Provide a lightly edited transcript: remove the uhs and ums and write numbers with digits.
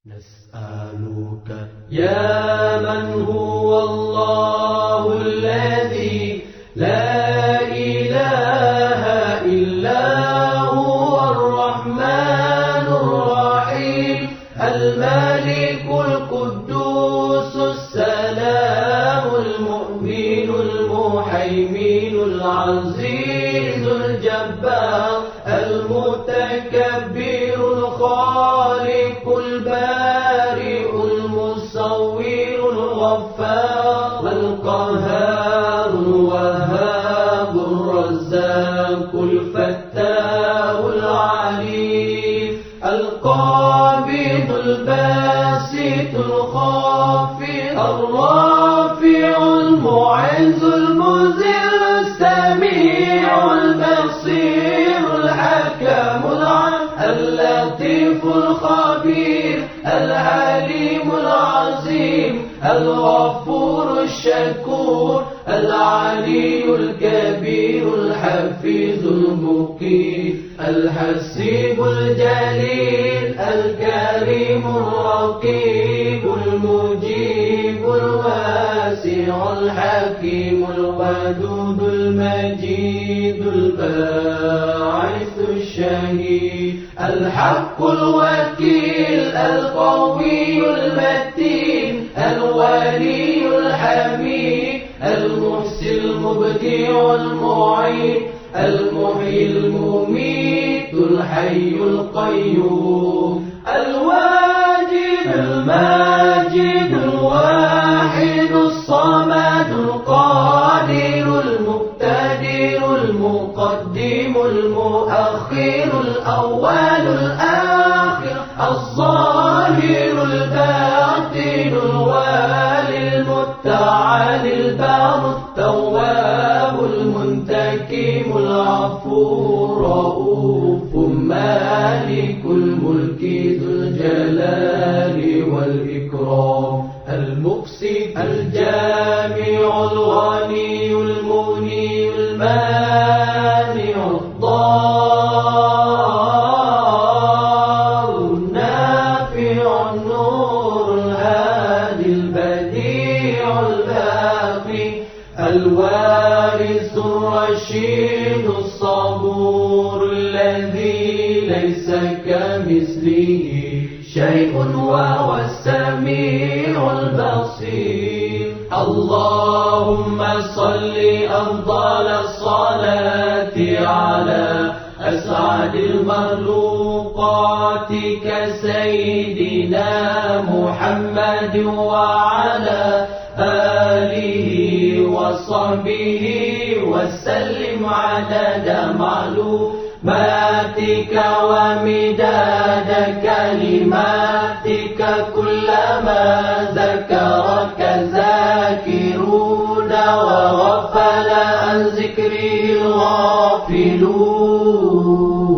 نسألك يا من هو الله الذي لا إله إلا هو الرحمن الرحيم الملك القدوس السلام المؤمن المهيمن العزيز الجبار المتكبر الخالق البارئ المصور الغفار القهار الوهاب الرزاق الفتاح العليم القابض الباسط الخافض الرافع المعز المذل السميع البصير الحكم اللطيف الخبير العليم العظيم الغفور الشكور العلي الكبير الحفيظ المقيم الحسيب الجليل الكريم الرقيب المجيب الواسع الحكيم الودود المجيد الباعث الشهيد الحق الوكيل القوي المتين الولي الحميد المحسن المبدع المعين المحيي المميت الحي القيوم الواجد الماجد الواحد الصمد القادر المقتدر المقدم المؤخر الأول الآخر الظاهر الباطن الوالي المتعالي البار التواب المنتكم العفو الرؤوف مالك الملك ذو الجلال والإكرام المقسط الجامع الغني المغني المانع الضار النافع النور الهادي البديع الباقي الوارث الرشيد الصبور الذي ليس كمثله شيء وهو السميع البصير اللهم صل أفضل الصلاة على أسعد المخلوقات كسيدنا محمد وعلى آله وصحبه وسلم عدد معلوماتك ومداد كلماتك كلما ذكرك ذاكرون وغفل عن ذكره الغافلون.